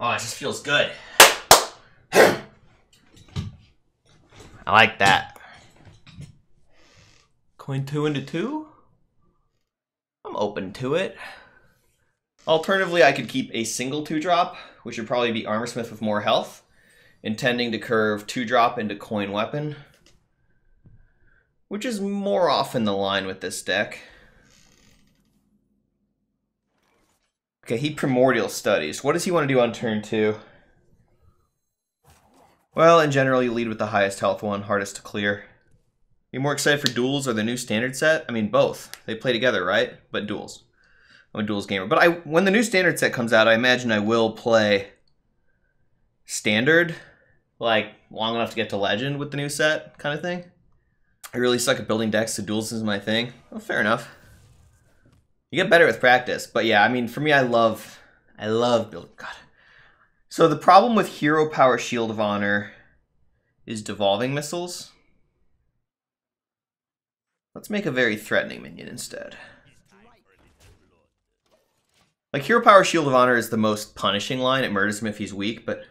Oh, it just feels good. I like that. Coin 2 into 2? I'm open to it. Alternatively, I could keep a single 2-drop, which would probably be Armorsmith with more health, intending to curve 2-drop into coin weapon, which is more often the line with this deck. Okay, he Primordial Studies. What does he want to do on turn 2? Well, in general, you lead with the highest health one, hardest to clear. You more excited for Duels or the new standard set? I mean, both. They play together, right? But Duels. I'm a Duels gamer. But when the new standard set comes out, I imagine I will play standard, like long enough to get to Legend with the new set kind of thing. I really suck at building decks, so Duels is my thing. Well, fair enough. You get better with practice. But yeah, I mean, for me, I love building. God. So the problem with Hero Power Shield of Honor is devolving missiles. Let's make a very threatening minion instead. Like, Hero Power Shield of Honor is the most punishing line. It murders him if he's weak, but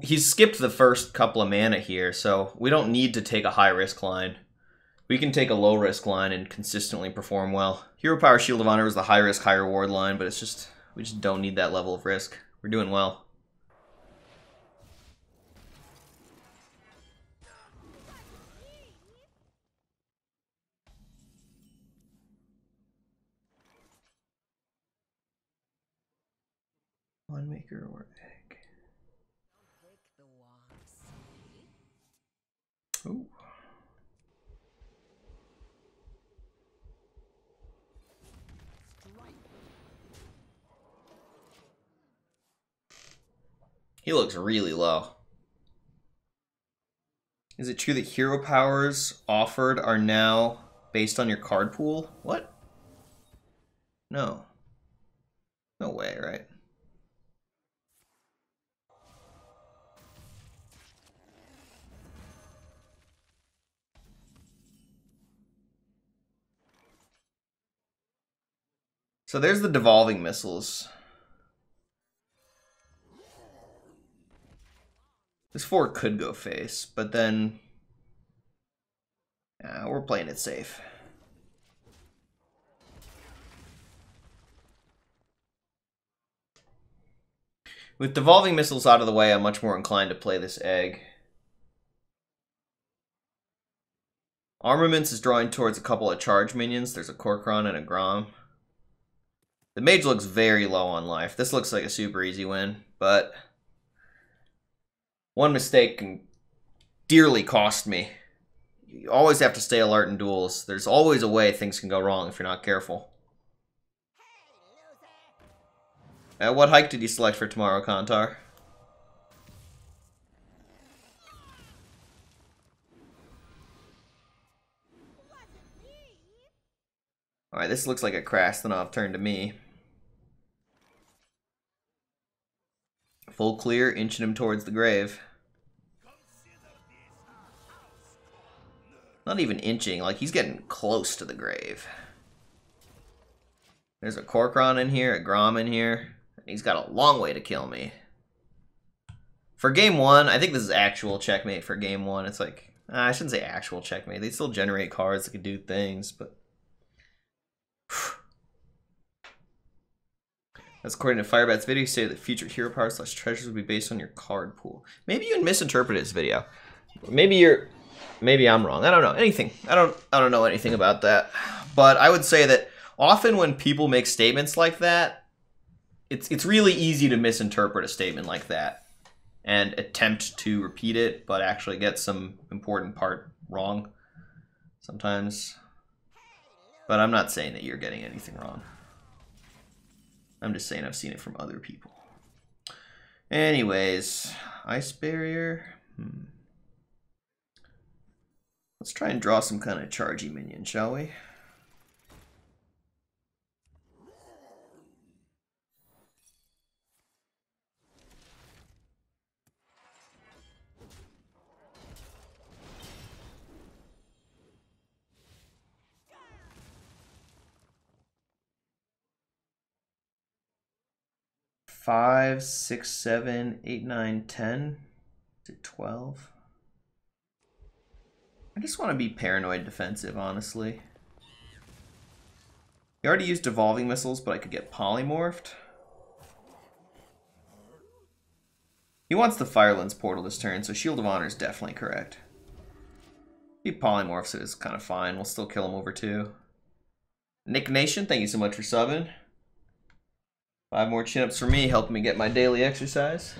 he's skipped the first couple of mana here, so we don't need to take a high-risk line. We can take a low-risk line and consistently perform well. Hero Power Shield of Honor is the high-risk, high-reward line, but it's just, we just don't need that level of risk. We're doing well. One maker or egg. Ooh. He looks really low. Is it true that hero powers offered are now based on your card pool? What? No. No way, right? So there's the devolving missiles. This 4 could go face, but then we're playing it safe. With devolving missiles out of the way, I'm much more inclined to play this egg. Armaments is drawing towards a couple of charge minions. There's a Korkron and a Grom. The mage looks very low on life. This looks like a super easy win, but one mistake can dearly cost me. You always have to stay alert in duels. There's always a way things can go wrong if you're not careful. What hike did you select for tomorrow, Kantar? Alright, this looks like a crash, then I'll turn to me. Full clear, inching him towards the grave. Not even inching, like he's getting close to the grave. There's a Korkron in here, a Grom in here, and he's got a long way to kill me. For game 1, I think this is actual checkmate for game 1. It's like, I shouldn't say actual checkmate. They still generate cards that can do things, but... That's according to Firebat's video. You say that future hero power / treasures will be based on your card pool. Maybe you misinterpreted his video. Maybe I'm wrong. I don't know anything. I don't know anything about that. But I would say that often when people make statements like that, it's really easy to misinterpret a statement like that and attempt to repeat it, but actually get some important part wrong sometimes. But I'm not saying that you're getting anything wrong. I'm just saying I've seen it from other people. Anyways, Ice Barrier. Let's try and draw some kind of chargy minion, shall we? 5, 6, 7, 8, 9, 10. Is it 12? I just want to be paranoid defensive, honestly. He already used evolving missiles, but I could get polymorphed. He wants the Fire Lens portal this turn, so Shield of Honor is definitely correct. He polymorphs it is kind of fine. We'll still kill him over 2. Nick Nation, thank you so much for subbing. 5 more chin-ups for me, helping me get my daily exercise.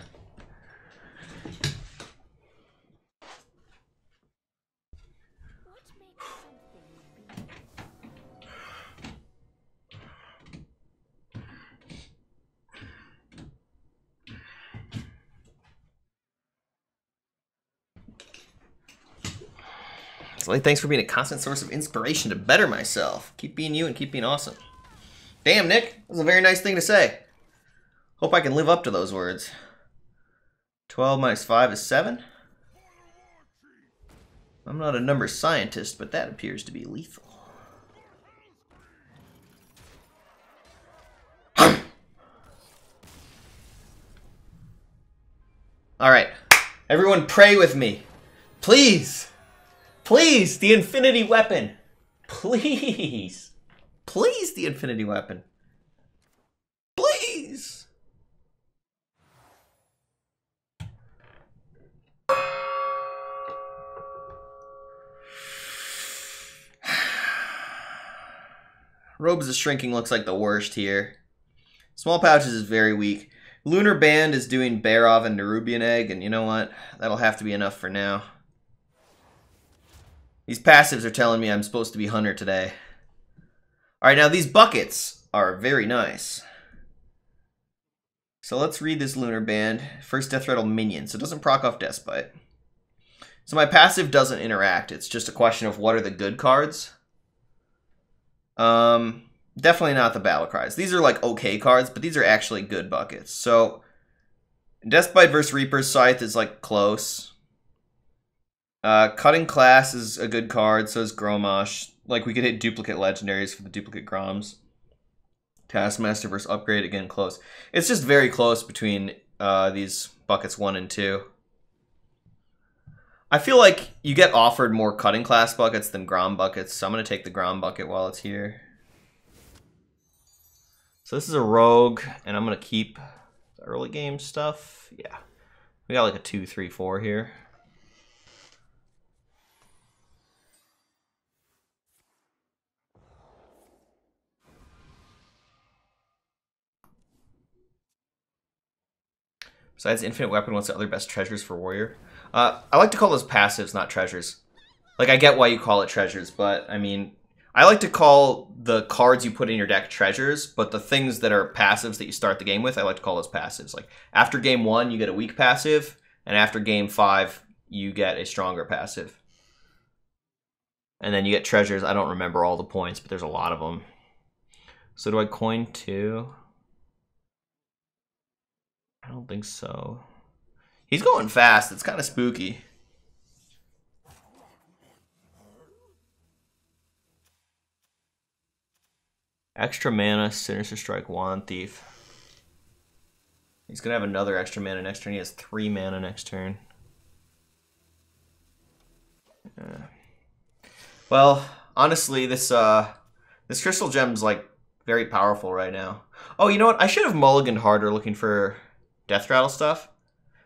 Zalae, thanks for being a constant source of inspiration to better myself. Keep being you and keep being awesome. Damn, Nick. That was a very nice thing to say. Hope I can live up to those words. 12 minus 5 is 7. I'm not a number scientist, but that appears to be lethal. Alright. Everyone pray with me. Please. Please, the infinity weapon. Please. Please, the infinity weapon. Please. Robes of Shrinking looks like the worst here. Small Pouches is very weak. Lunar Band is doing Barov and Nerubian Egg, and you know what? That'll have to be enough for now. These passives are telling me I'm supposed to be Hunter today. Alright, now these buckets are very nice. So let's read this Lunar Band. First Death Rattle minion, so it doesn't proc off Despite. So my passive doesn't interact. It's just a question of what are the good cards. Definitely not the Battle Cries. These are like okay cards, but these are actually good buckets. So Despite versus Reaper's Scythe is like close. Cutting Class is a good card, so is Gromosh. Like, we could hit duplicate legendaries for the duplicate Groms. Taskmaster versus Upgrade, again, close. It's just very close between these buckets 1 and 2. I feel like you get offered more Cutting Class buckets than Grom buckets, so I'm going to take the Grom bucket while it's here. So this is a Rogue, and I'm going to keep the early game stuff. Yeah. We got like a 2, 3, 4 here. Besides Infinite Weapon, what's the other best treasures for Warrior? I like to call those passives, not treasures. Like, I get why you call it treasures, but, I mean, I like to call the cards you put in your deck treasures, but the things that are passives that you start the game with, I like to call those passives. Like, after game 1, you get a weak passive, and after game 5, you get a stronger passive. And then you get treasures. I don't remember all the points, but there's a lot of them. So do I coin 2? I don't think so. He's going fast. It's kind of spooky. Extra mana, Sinister Strike, Wand Thief. He's going to have another extra mana next turn. He has 3 mana next turn. Well, honestly, this Crystal Gem's like very powerful right now. Oh, you know what? I should have mulliganed harder looking for Death Rattle stuff.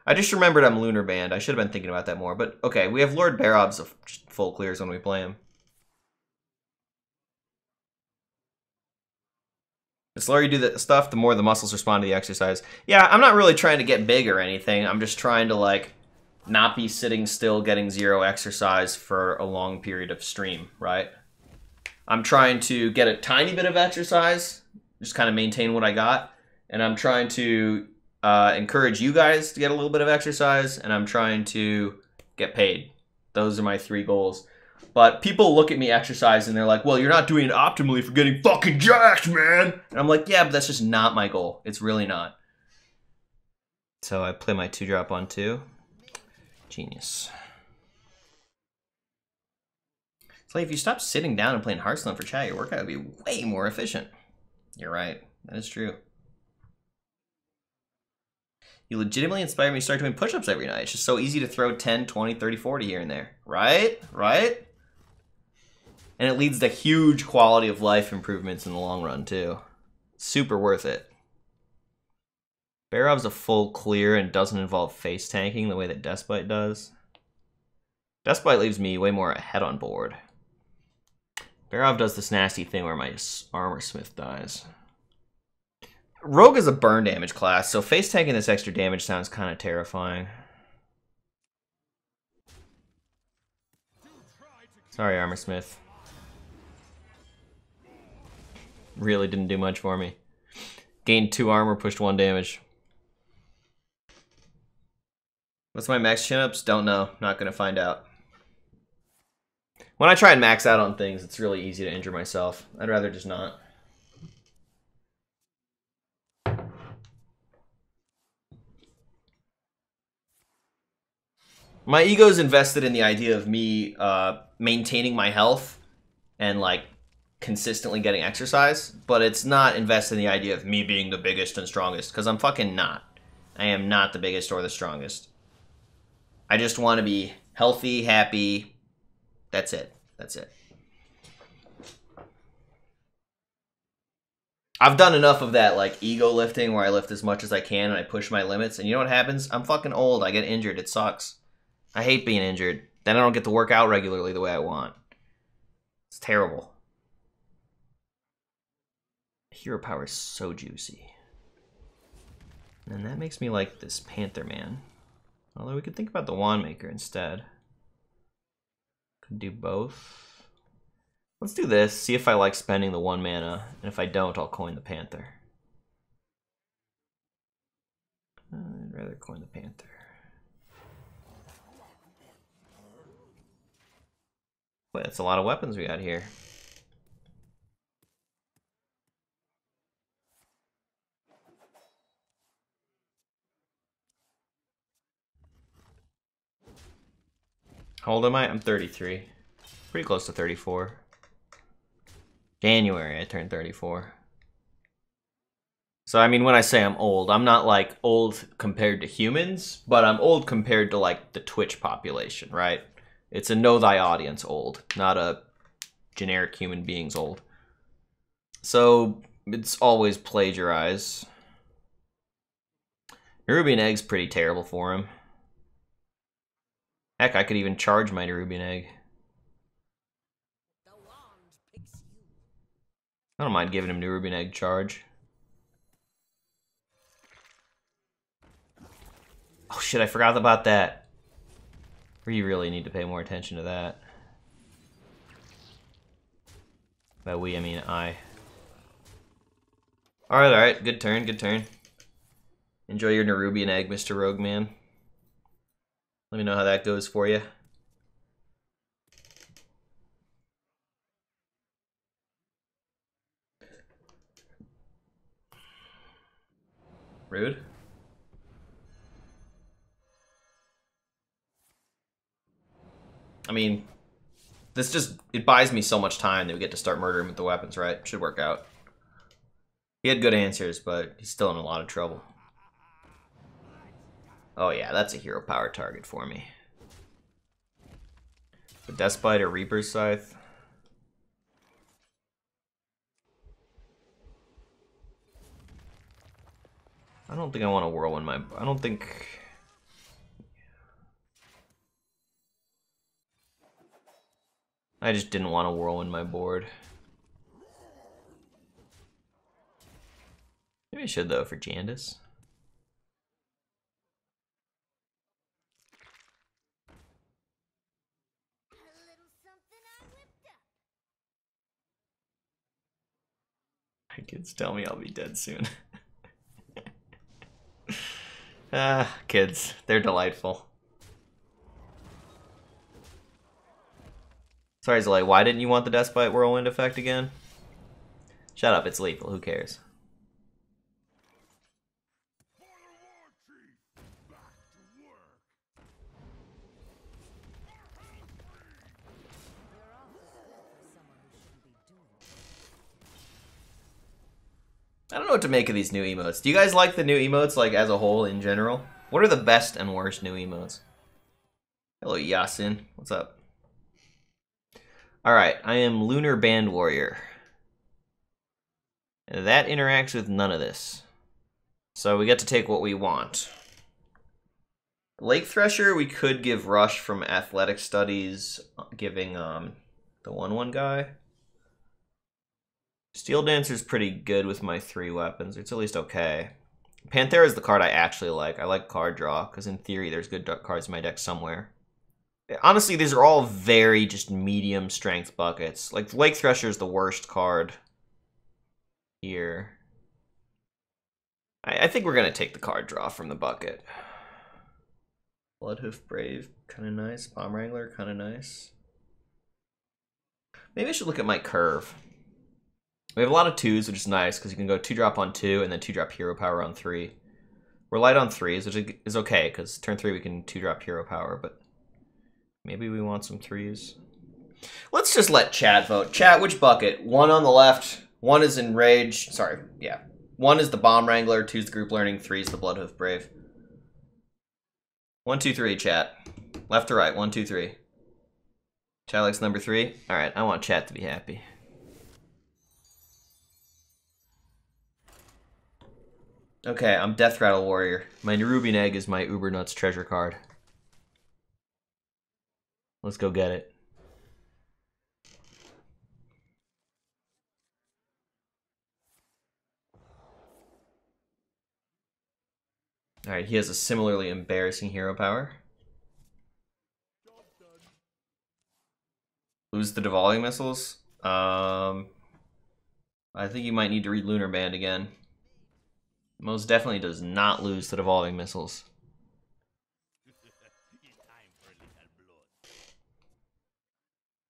I just remembered I'm Lunar Band. I should have been thinking about that more. But okay, we have Lord Barob's of full clears when we play him. The slower you do the stuff, the more the muscles respond to the exercise. Yeah, I'm not really trying to get big or anything. I'm just trying to like not be sitting still getting 0 exercise for a long period of stream, right? I'm trying to get a tiny bit of exercise, just kind of maintain what I got. And I'm trying to encourage you guys to get a little bit of exercise, and I'm trying to get paid. Those are my 3 goals. But people look at me exercise and they're like, well, you're not doing it optimally for getting fucking jacked, man. And I'm like, yeah, but that's just not my goal. It's really not. So I play my 2-drop on 2. Genius. It's like if you stop sitting down and playing Hearthstone for chat, your workout would be way more efficient. You're right. That is true. You legitimately inspire me to start doing push-ups every night. It's just so easy to throw 10, 20, 30, 40 here and there. Right? Right? And it leads to huge quality of life improvements in the long run, too. Super worth it. Barov's a full clear and doesn't involve face tanking the way that Despite does. Despite leaves me way more ahead on board. Barov does this nasty thing where my armor smith dies. Rogue is a burn damage class, so face tanking this extra damage sounds kind of terrifying. Sorry, armor smith. Really didn't do much for me. Gained 2 armor, pushed 1 damage. What's my max chin-ups? Don't know. Not gonna find out. When I try and max out on things, it's really easy to injure myself. I'd rather just not. My ego's invested in the idea of me maintaining my health and like consistently getting exercise, but it's not invested in the idea of me being the biggest and strongest, because I'm fucking not. I am not the biggest or the strongest. I just want to be healthy, happy. That's it. That's it. I've done enough of that like ego lifting where I lift as much as I can and I push my limits, and you know what happens? I'm fucking old. I get injured. It sucks. I hate being injured. Then I don't get to work out regularly the way I want. It's terrible. Hero power is so juicy. And that makes me like this Panther Man. Although we could think about the Wand Maker instead. Could do both. Let's do this, see if I like spending the 1 mana, and if I don't, I'll coin the Panther. I'd rather coin the Panther. Boy, that's a lot of weapons we got here. How old am I? I'm 33. Pretty close to 34. January, I turned 34. So, I mean, when I say I'm old, I'm not, like, old compared to humans, but I'm old compared to, like, the Twitch population, right? It's a know thy audience old, not a generic human being's old. So, it's always plagiarize. Nerubian Egg's pretty terrible for him. Heck, I could even charge my Nerubian Egg. I don't mind giving him Nerubian Egg charge. Oh shit, I forgot about that. We really need to pay more attention to that. By we, I mean I. Alright, good turn, good turn. Enjoy your Nerubian Egg, Mr. Rogue Man. Let me know how that goes for you. Rude. I mean, this just, it buys me so much time that we get to start murdering with the weapons, right? Should work out. He had good answers, but he's still in a lot of trouble. Oh yeah, that's a hero power target for me. The Despite or Reaper's Scythe. I don't think I want to whirlwind my... I don't think... I just didn't want to whirlwind my board. Maybe I should, though, for Jandis. My kids tell me I'll be dead soon. Kids. They're delightful. Sorry, Zalae, why didn't you want the Despite Whirlwind effect again? Shut up, it's lethal, who cares? I don't know what to make of these new emotes. Do you guys like the new emotes, like, as a whole, in general? What are the best and worst new emotes? Hello, Yasin. What's up? Alright, I am Lunar Band Warrior. And that interacts with none of this. So we get to take what we want. Lake Thresher, we could give Rush from Athletic Studies, giving the 1/1 guy. Steel Dancer's pretty good with my 3 weapons. It's at least okay. Panthera is the card I actually like. I like card draw, because in theory there's good cards in my deck somewhere. Honestly, these are all very just medium strength buckets. Like, Lake Thresher is the worst card here. I think we're going to take the card draw from the bucket. Bloodhoof Brave, kind of nice. Bomb Wrangler, kind of nice. Maybe I should look at my curve. We have a lot of 2s, which is nice, because you can go 2-drop on 2, and then 2-drop Hero Power on 3. We're light on 3s, which is okay, because turn 3 we can 2-drop Hero Power, but maybe we want some 3s. Let's just let chat vote. Chat, which bucket? 1 on the left, 1 is Enrage, sorry, yeah. 1 is the Bomb Wrangler, 2 is the Group Learning, 3 is the Bloodhoof Brave. 1, 2, 3, chat. Left to right, 1, 2, 3. Chat likes number 3? Alright, I want chat to be happy. Okay, I'm Death Rattle Warrior. My Nerubian Egg is my Uber Nuts treasure card. Let's go get it. Alright, he has a similarly embarrassing hero power. Lose the devolving missiles? I think you might need to read Lunar Band again. Most definitely does not lose the devolving missiles.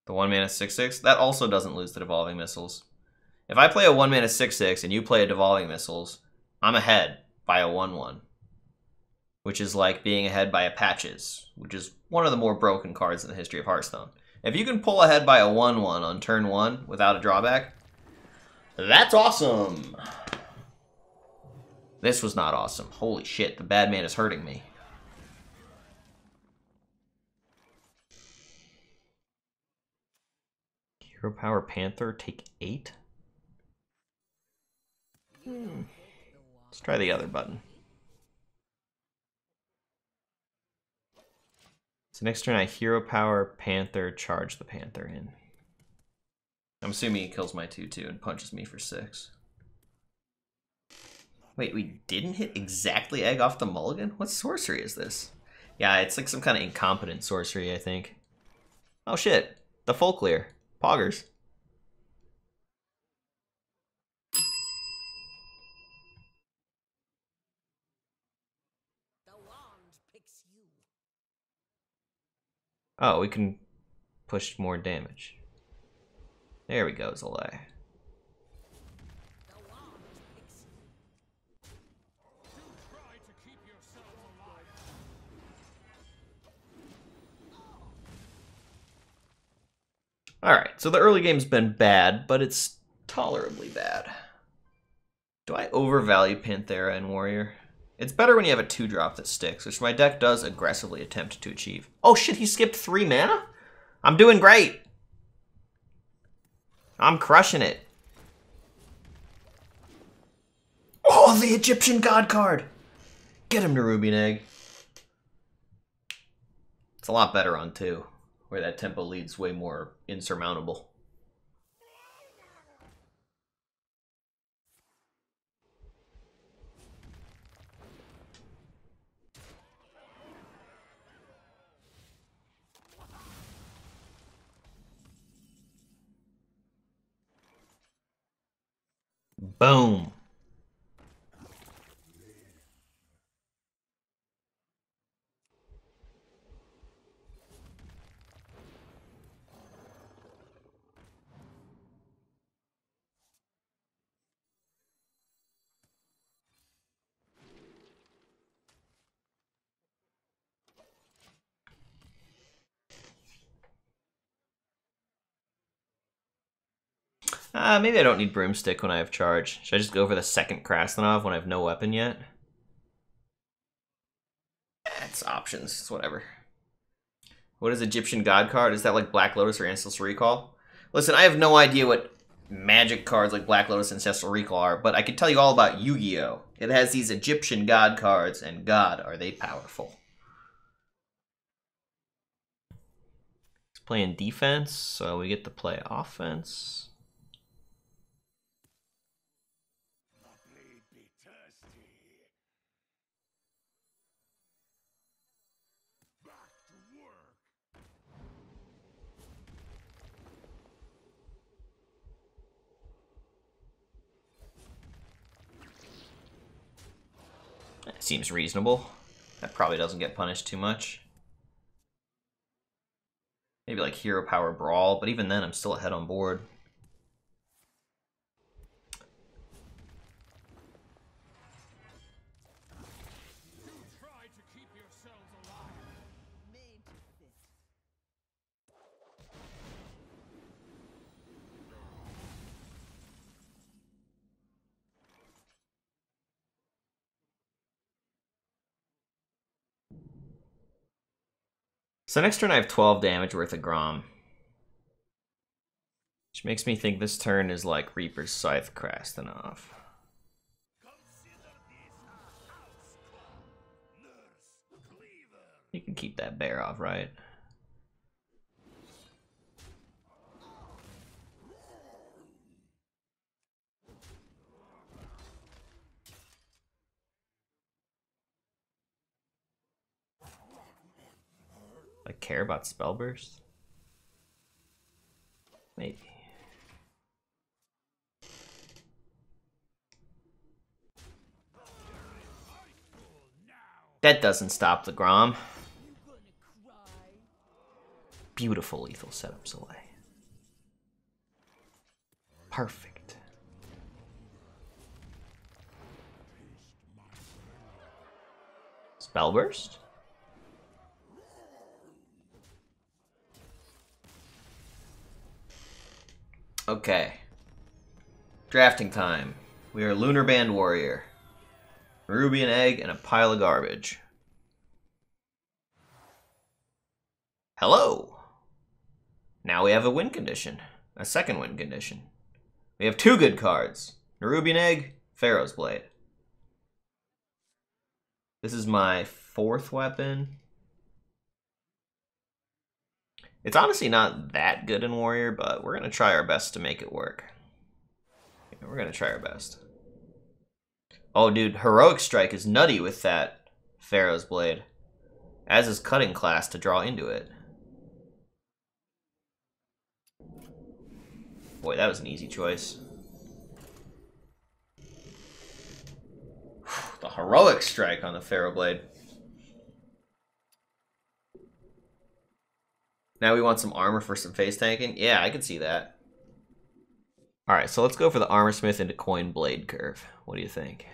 The 1-mana 6/6? That also doesn't lose the devolving missiles. If I play a 1-mana 6/6 and you play a devolving missiles, I'm ahead by a 1/1. Which is like being ahead by a Patches, which is one of the more broken cards in the history of Hearthstone. If you can pull ahead by a 1/1 on turn 1 without a drawback, that's awesome! This was not awesome. Holy shit, the bad man is hurting me. Hero Power Panther, take 8? Let's try the other button. So next turn I Hero Power Panther, charge the Panther in. I'm assuming he kills my 2/2 and punches me for 6. Wait, we didn't hit exactly egg off the mulligan? What sorcery is this? Yeah, it's like some kind of incompetent sorcery, I think. Oh shit, the full clear. Poggers. Oh, we can push more damage. There we go, Zalae. Alright, so the early game's been bad, but it's tolerably bad. Do I overvalue Panthera and Warrior? It's better when you have a 2-drop that sticks, which my deck does aggressively attempt to achieve. Oh shit, he skipped 3 mana? I'm doing great! I'm crushing it. Oh, the Egyptian God card! Get him, Nerubian Egg. It's a lot better on 2, where that tempo lead's way more insurmountable. Boom. Maybe I don't need Broomstick when I have charge. Should I just go for the second Krasnov when I have no weapon yet? It's options. It's whatever. What is Egyptian God card? Is that like Black Lotus or Ancestral Recall? Listen, I have no idea what magic cards like Black Lotus and Ancestral Recall are, but I can tell you all about Yu-Gi-Oh! It has these Egyptian God cards, and God, are they powerful. It's playing defense, so we get to play offense. That seems reasonable. That probably doesn't get punished too much. Maybe like Hero Power Brawl, but even then I'm still ahead on board. So next turn I have 12 damage worth of Grom. Which makes me think this turn is like Reaper's Scythe Krasnov. You can keep that bear off, right? I care about Spellburst? Maybe. That doesn't stop the Grom. Beautiful lethal setup, Zalae. Perfect. Spellburst? Okay. Drafting time. We are Lunar Band Warrior. Nerubian Egg and a pile of garbage. Hello! Now we have a win condition. A second win condition. We have two good cards. Nerubian Egg, Pharaoh's Blade. This is my fourth weapon. It's honestly not that good in Warrior, but we're going to try our best to make it work. We're going to try our best. Oh, dude, Heroic Strike is nutty with that Pharaoh's Blade. As is Cutting Class to draw into it. Boy, that was an easy choice. The Heroic Strike on the Pharaoh Blade. Now we want some armor for some face tanking? Yeah, I can see that. Alright, so let's go for the Armorsmith into Coin Blade curve. What do you think?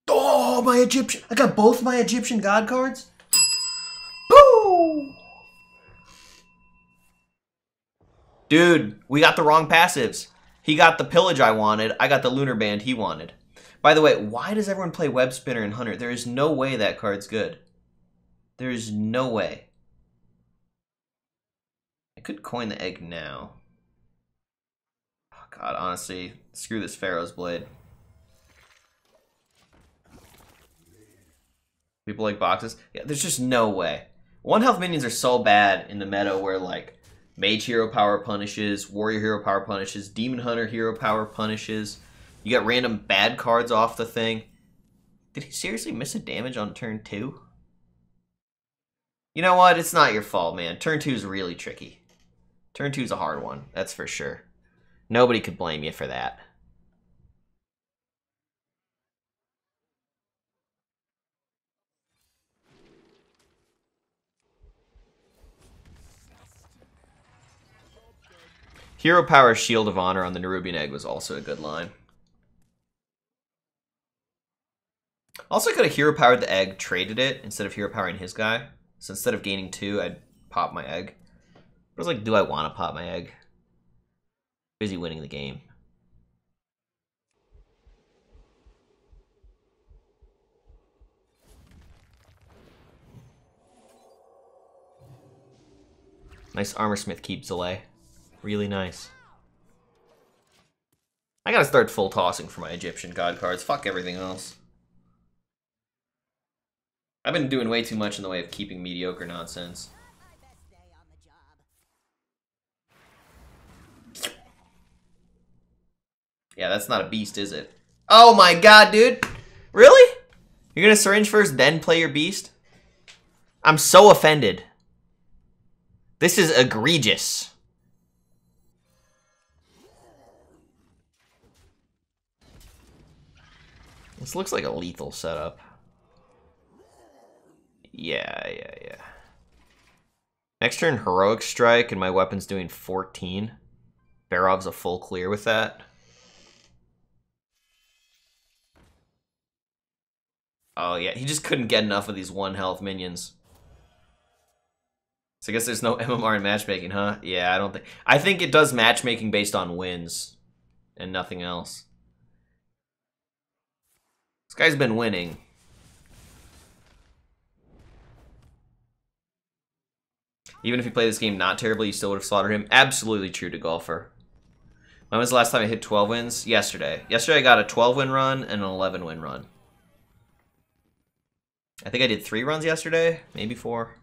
Oh, my Egyptian! I got both my Egyptian God cards? Woo! Dude, we got the wrong passives. He got the Pillage I wanted. I got the Lunar Band he wanted. By the way, why does everyone play Web Spinner and Hunter? There is no way that card's good. There is no way. I could coin the egg now. Oh god, honestly, screw this Pharaoh's Blade. People like boxes? Yeah, there's just no way. One health minions are so bad in the meta where like Mage Hero Power punishes, Warrior Hero Power punishes, Demon Hunter Hero Power punishes. You got random bad cards off the thing. Did he seriously miss a damage on turn 2? You know what? It's not your fault, man. Turn 2 is really tricky. Turn 2 is a hard one, that's for sure. Nobody could blame you for that. Hero Power Shield of Honor on the Nerubian Egg was also a good line. Also could have Hero Powered the Egg, traded it, instead of Hero Powering his guy. So instead of gaining 2, I'd pop my egg. But I was like, do I want to pop my egg? Busy winning the game. Nice Armorsmith keep, Zalae. Really nice. I gotta start full tossing for my Egyptian god cards. Fuck everything else. I've been doing way too much in the way of keeping mediocre nonsense. Yeah, that's not a beast, is it? Oh my god, dude! Really? You're gonna syringe first, then play your beast? I'm so offended. This is egregious. This looks like a lethal setup. Yeah. Next turn, Heroic Strike, and my weapon's doing 14. Barov's a full clear with that. Oh yeah, he just couldn't get enough of these 1 health minions. So I guess there's no MMR in matchmaking, huh? Yeah, I don't think... I think it does matchmaking based on wins. And nothing else. This guy's been winning. Even if you play this game not terribly, you still would have slaughtered him. Absolutely true to Golfer. When was the last time I hit 12 wins? Yesterday. Yesterday I got a 12-win run and an 11-win run. I think I did 3 runs yesterday. Maybe 4.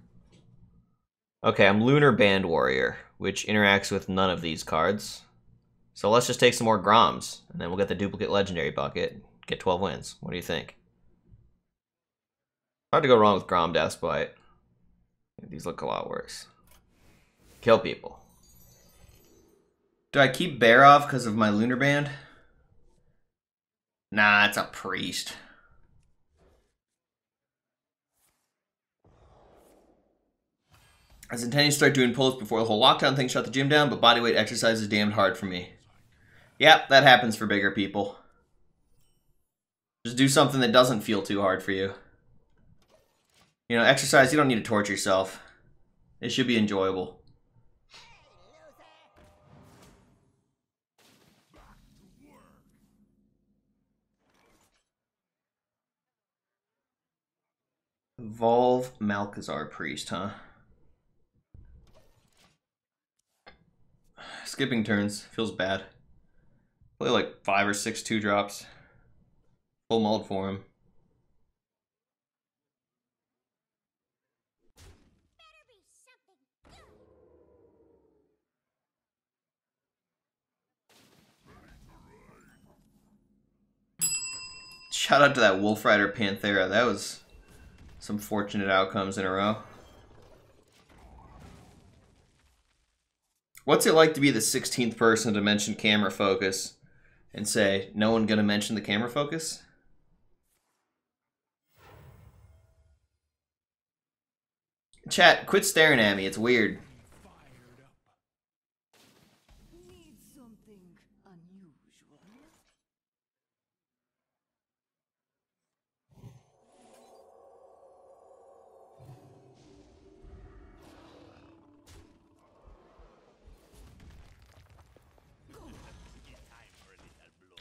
Okay, I'm Lunar Band Warrior, which interacts with none of these cards. So let's just take some more Groms, and then we'll get the duplicate legendary bucket, get 12 wins. What do you think? Hard to go wrong with Grom Deathbite. These look a lot worse. Kill people. Do I keep Barov because of my Lunar Band? Nah, it's a priest. I was intending to start doing pulls before the whole lockdown thing shut the gym down, but bodyweight exercise is damned hard for me. Yep, that happens for bigger people. Just do something that doesn't feel too hard for you. You know, exercise, you don't need to torture yourself. It should be enjoyable. Evolve Malkazar Priest, huh? Skipping turns. Feels bad. Play like 5 or 6 2-drops. Full mold for him. Shout out to that Wolf Rider Panthera. That was some fortunate outcomes in a row. What's it like to be the 16th person to mention camera focus and say, no one gonna mention the camera focus? Chat, quit staring at me. It's weird.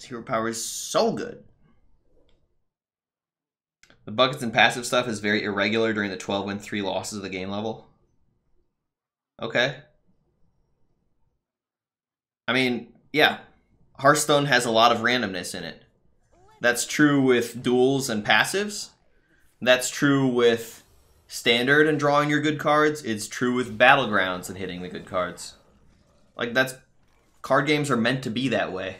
Hero power is so good. The buckets and passive stuff is very irregular during the 12-win 3 losses of the game level. Okay. I mean, yeah. Hearthstone has a lot of randomness in it. That's true with duels and passives. That's true with standard and drawing your good cards. It's true with battlegrounds and hitting the good cards. Like, that's... Card games are meant to be that way.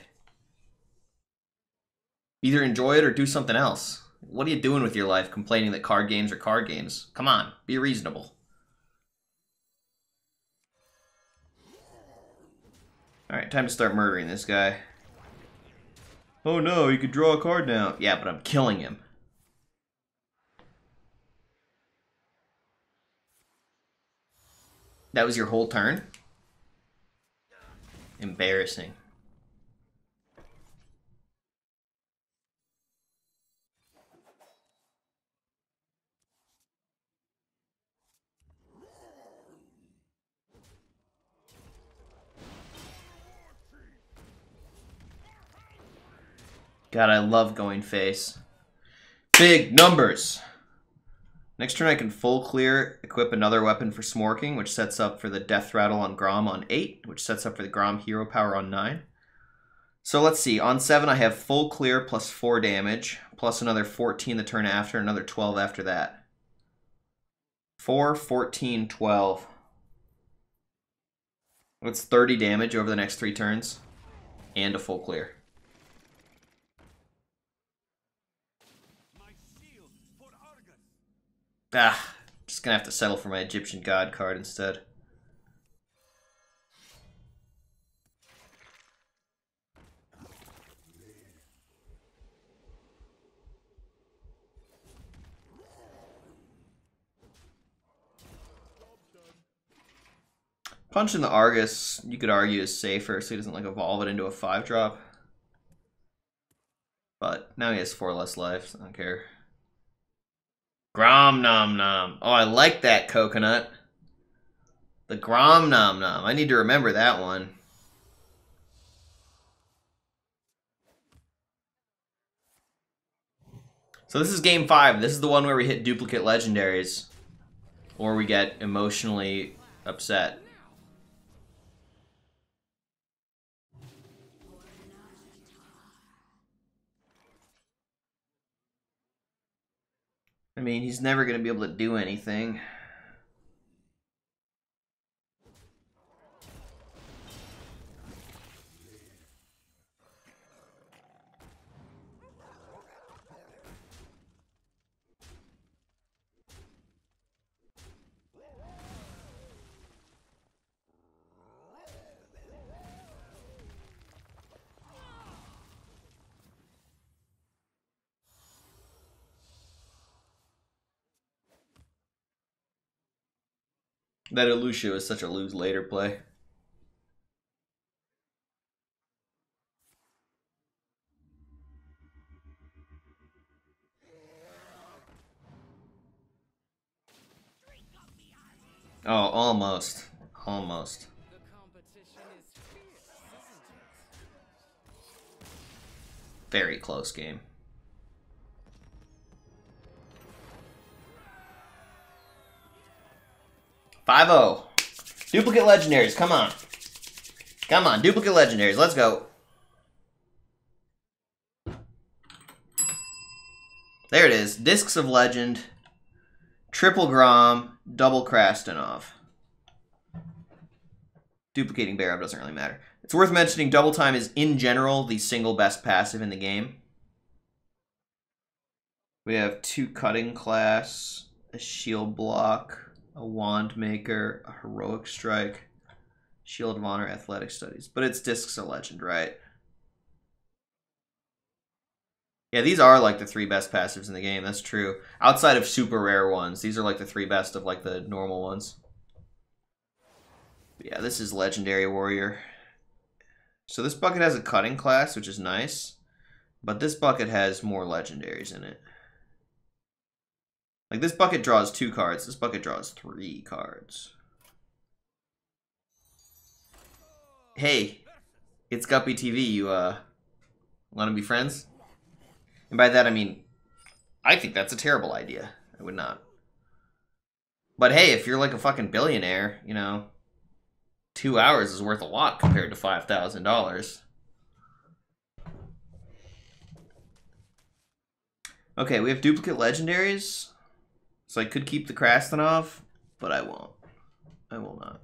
Either enjoy it or do something else. What are you doing with your life complaining that card games are card games? Come on, be reasonable. Alright, time to start murdering this guy. Oh no, you could draw a card now. Yeah, but I'm killing him. That was your whole turn? Embarrassing. God, I love going face. Big numbers. Next turn I can full clear, equip another weapon for Smorking, which sets up for the Death Rattle on Grom on 8, which sets up for the Grom Hero Power on 9. So let's see, on 7 I have full clear plus 4 damage, plus another 14 the turn after, another 12 after that. 4, 14, 12. That's 30 damage over the next 3 turns, and a full clear. Ah, just gonna have to settle for my Egyptian God card instead. Punching the Argus, you could argue, is safer, so he doesn't like evolve it into a 5-drop. But now he has 4 less life, so I don't care. Grom Nom Nom. Oh, I like that coconut. The Grom Nom Nom. I need to remember that one. So this is game 5. This is the one where we hit duplicate legendaries. Or we get emotionally upset. I mean, he's never going to be able to do anything. That Lucio is such a lose later play. Oh, almost. Almost. Very close game. $5-0. Duplicate legendaries, come on. Come on, duplicate legendaries, let's go. There it is. Discs of Legend, triple Grom, double Krastenov. Duplicating Barab doesn't really matter. It's worth mentioning Double Time is, in general, the single best passive in the game. We have 2 Cutting Class, a Shield Block, a Wand Maker, a Heroic Strike, Shield of Honor, Athletic Studies. But it's Discs of Legend, right? Yeah, these are like the 3 best passives in the game. That's true. Outside of super rare ones, these are like the 3 best of like the normal ones. But yeah, this is Legendary Warrior. So this bucket has a Cutting Class, which is nice. But this bucket has more legendaries in it. Like, this bucket draws 2 cards. This bucket draws 3 cards. Hey, it's Guppy TV. You, want to be friends? And by that, I mean, I think that's a terrible idea. I would not. But hey, if you're like a fucking billionaire, you know, 2 hours is worth a lot compared to $5,000. Okay, we have duplicate legendaries. So I could keep the Krastenov, but I won't. I will not.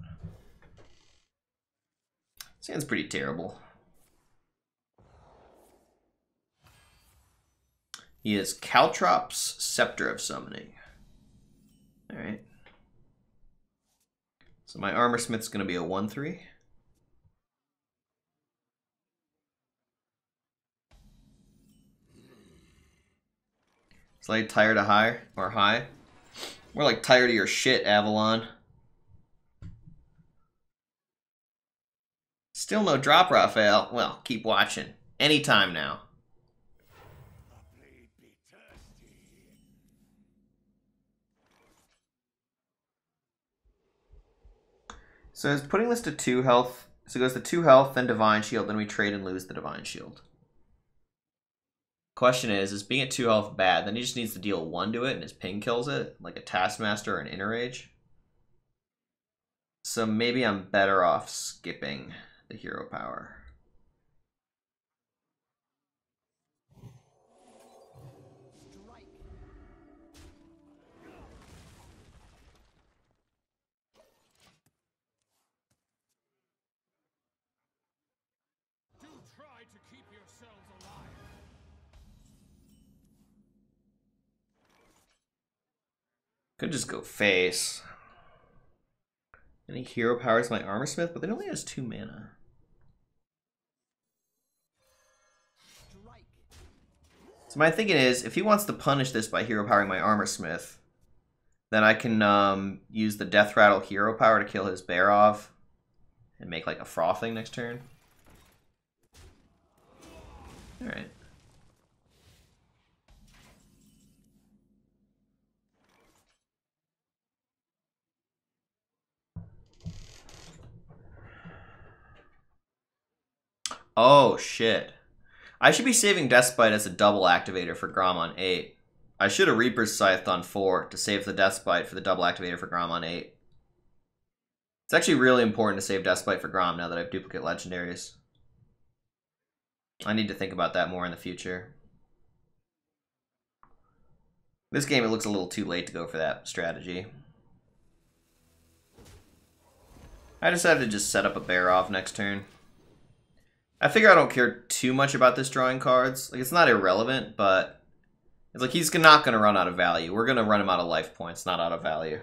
Sounds pretty terrible. He is Caltrops, Scepter of Summoning. Alright. So my Armor Smith's going to be a 1/3. It's like tired of high or high. More like tired of your shit, Avalon. Still no drop, Raphael. Well, keep watching. Anytime now. So it's putting this to 2 health. So it goes to 2 health, then Divine Shield, then we trade and lose the Divine Shield. Question is being at 2 health bad? Then he just needs to deal 1 to it and his ping kills it, like a Taskmaster or an Inner Rage. So maybe I'm better off skipping the hero power. Could just go face. Any hero powers my armor smith, but it only has 2 mana. So my thinking is, if he wants to punish this by hero powering my armor smith, then I can use the Death Rattle hero power to kill his bear off and make like a frothing next turn. Alright. Oh, shit. I should be saving Deathbite as a double activator for Grom on 8. I should have Reaper's Scythed on 4 to save the Deathbite for the double activator for Grom on 8. It's actually really important to save Deathbite for Grom now that I have duplicate legendaries. I need to think about that more in the future. This game, it looks a little too late to go for that strategy. I decided to just set up a bear off next turn. I figure I don't care too much about this drawing cards. Like, it's not irrelevant, but it's like he's not going to run out of value. We're going to run him out of life points, not out of value.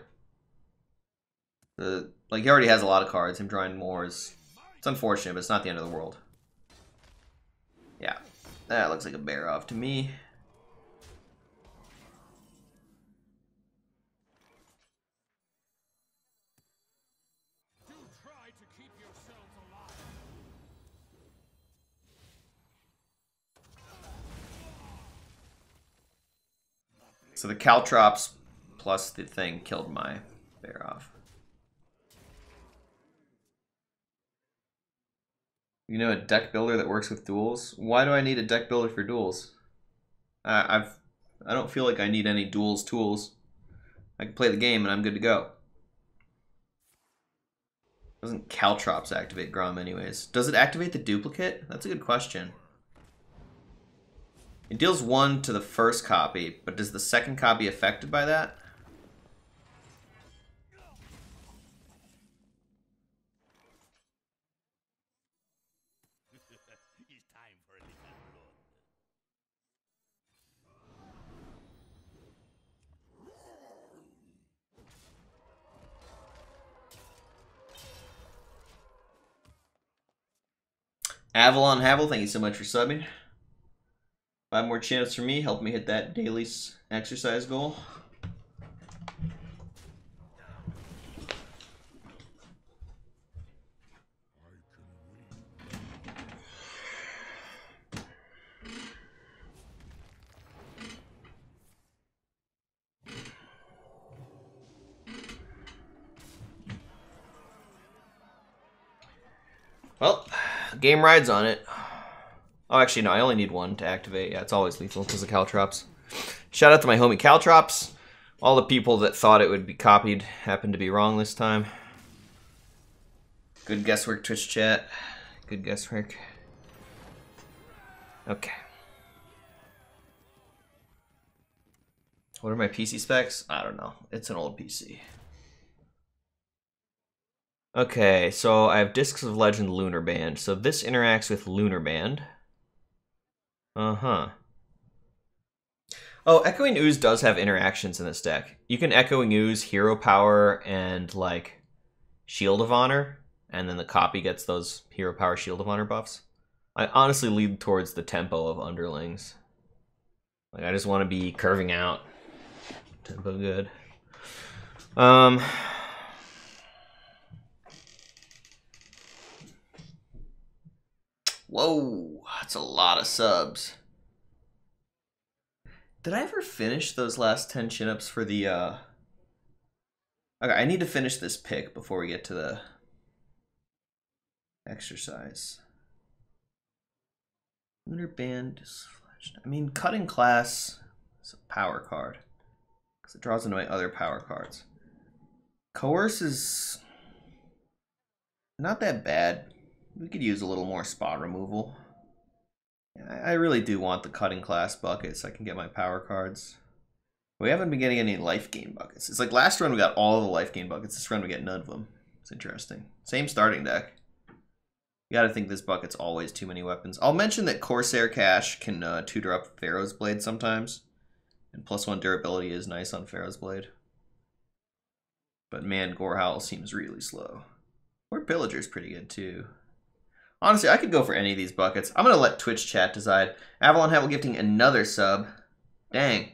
Like, he already has a lot of cards. Him drawing more is... It's unfortunate, but it's not the end of the world. Yeah, that looks like a bear off to me. So the Caltrops plus the thing killed my bear off. You know a deck builder that works with duels? Why do I need a deck builder for duels? I don't feel like I need any duels tools. I can play the game and I'm good to go. Doesn't Caltrops activate Grom anyways? Does it activate the duplicate? That's a good question. It deals 1 to the first copy, but does the second copy affected by that? Avalon Havel, thank you so much for subbing. 5 more chance for me, help me hit that daily exercise goal. Well, game rides on it. Oh, actually, no, I only need 1 to activate. Yeah, it's always lethal because of Caltrops. Shout out to my homie Caltrops. All the people that thought it would be copied happened to be wrong this time. Good guesswork, Twitch chat. Good guesswork. Okay. What are my PC specs? I don't know. It's an old PC. Okay, so I have Discs of Legend Lunar Band. So this interacts with Lunar Band. Uh-huh. Oh, Echoing Ooze does have interactions in this deck. You can Echoing Ooze, Hero Power, and, like, Shield of Honor, and then the copy gets those Hero Power, Shield of Honor buffs. I honestly lead towards the tempo of Underlings. Like, I just want to be curving out. Tempo good. Whoa, that's a lot of subs. Did I ever finish those last 10 chin-ups for the, Okay, I need to finish this pick before we get to the exercise. Lunar Band. I mean, cutting class is a power card because it draws into my other power cards. Coerce is not that bad. We could use a little more spot removal. I really do want the cutting class buckets so I can get my power cards. We haven't been getting any life gain buckets. It's like last run we got all of the life gain buckets. This run we get none of them. It's interesting. Same starting deck. You gotta think this bucket's always too many weapons. I'll mention that Corsair Cash can 2-drop Pharaoh's Blade sometimes. And +1 durability is nice on Pharaoh's Blade. But man, Gorehowl seems really slow. Or Pillager's pretty good too. Honestly, I could go for any of these buckets. I'm gonna let Twitch chat decide. Avalon Havel gifting another sub. Dang.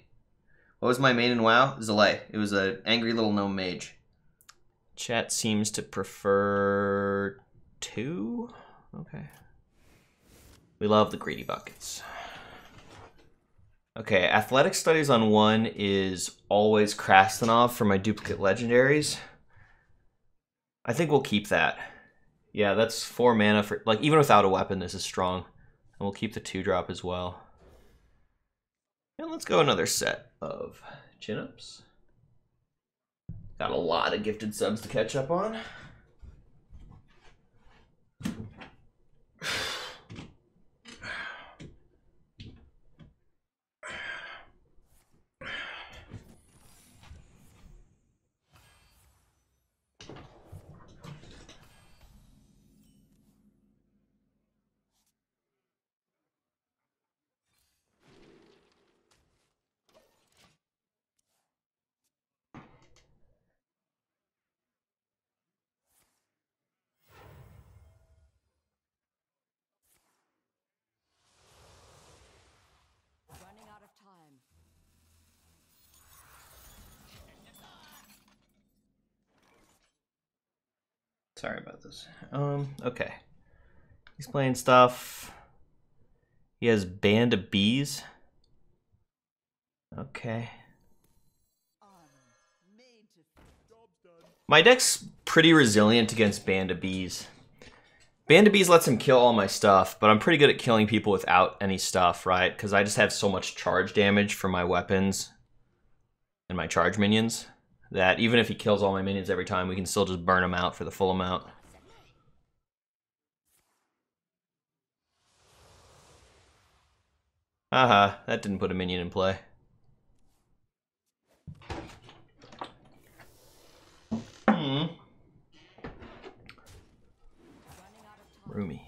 What was my main in WoW? Zalae. It was an angry little gnome mage. Chat seems to prefer 2. Okay. We love the greedy buckets. Okay, athletic studies on 1 is always Krastanov for my duplicate legendaries. I think we'll keep that. Yeah, that's 4 mana for, like, even without a weapon, this is strong. And we'll keep the 2-drop as well. And let's go another set of chin-ups. Got a lot of gifted subs to catch up on. Sorry about this. Okay. He's playing stuff. He has Band of Bees. Okay. My deck's pretty resilient against Band of Bees. Band of Bees lets him kill all my stuff, but I'm pretty good at killing people without any stuff, right? Because I just have so much charge damage from my weapons and my charge minions that even if he kills all my minions every time, we can still just burn them out for the full amount. Haha, that didn't put a minion in play. Roomy.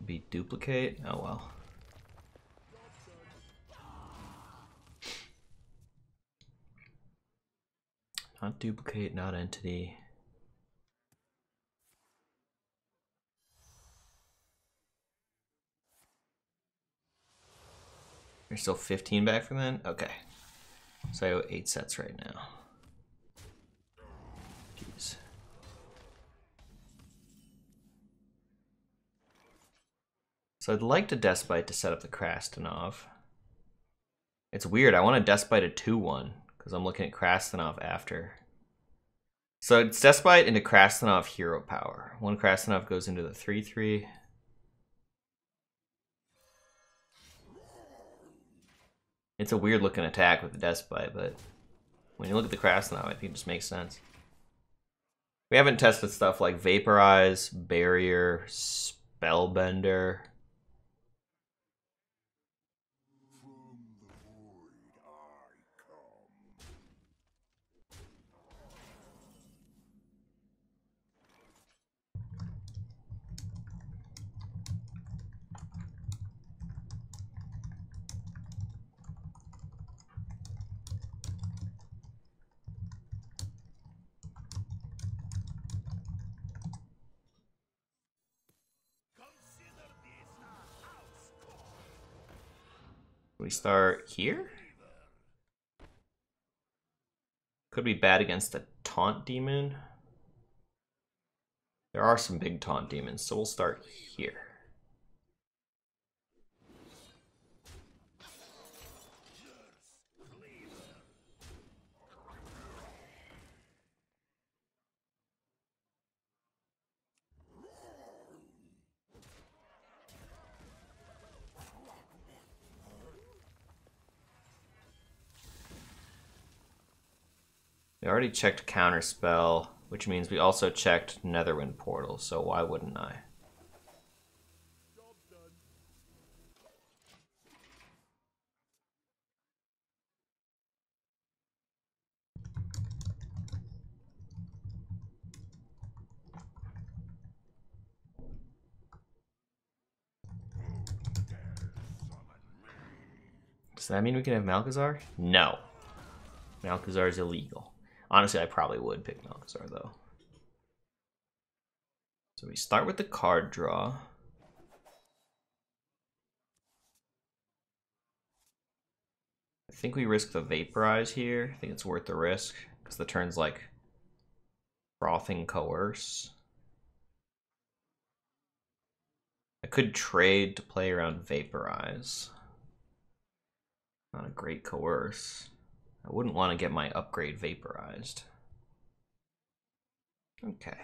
Be duplicate? Oh well. Not duplicate, not entity. You're still 15 back from then? Okay. So I owe 8 sets right now. Jeez. So I'd like to Despite to set up the Krastanov. It's weird, I want to Despite a 2-1, because I'm looking at Krastanov after. So it's Despite into Krastanov hero power. 1 Krastanov goes into the 3-3. It's a weird looking attack with the Despite, but when you look at the Krastanov, I think it just makes sense. We haven't tested stuff like Vaporize, Barrier, Spellbender. We start here? Could be bad against a Taunt Demon. There are some big Taunt Demons, so we'll start here. We already checked Counterspell, which means we also checked Netherwind Portal, so why wouldn't I? Does that mean we can have Malchezaar? No. Malchezaar is illegal. Honestly, I probably would pick Malchezaar, though. So we start with the card draw. I think we risk the Vaporize here. I think it's worth the risk, because the turn's like Frothing Coerce. I could trade to play around Vaporize. Not a great Coerce. I wouldn't want to get my upgrade vaporized. Okay.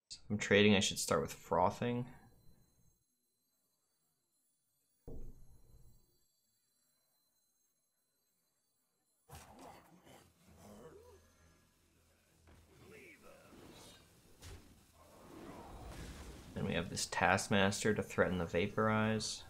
So if I'm trading, I should start with Frothing. Then we have this Taskmaster to threaten the Vaporize.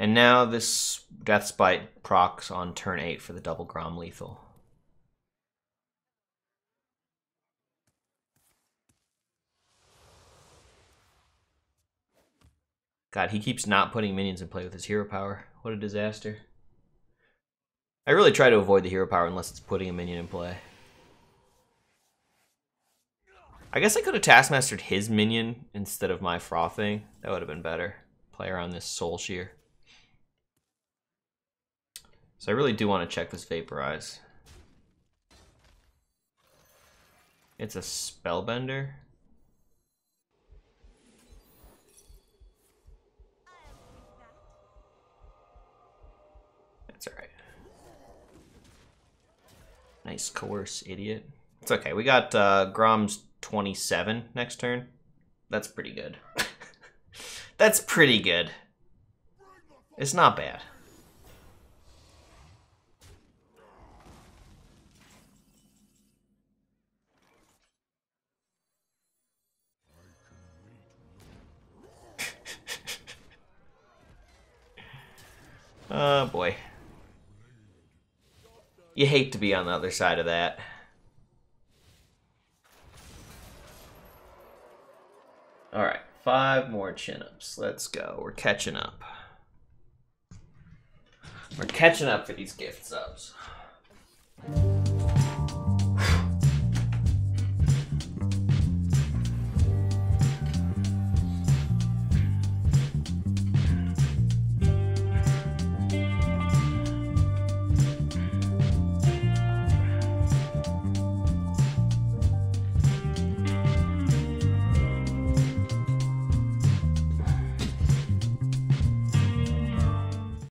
And now this Deathspite procs on turn 8 for the double Grom lethal. God, he keeps not putting minions in play with his hero power. What a disaster. I really try to avoid the hero power unless it's putting a minion in play. I guess I could have Taskmastered his minion instead of my Frothing. That would have been better. Play around this Soul Shear. So I really do want to check this Vaporize. It's a Spellbender. That's alright. Nice Coerce, idiot. It's okay. We got Grom's 27 next turn. That's pretty good. That's pretty good. It's not bad. Oh boy. You hate to be on the other side of that. Alright, 5 more chin-ups. Let's go. We're catching up. We're catching up for these gift subs.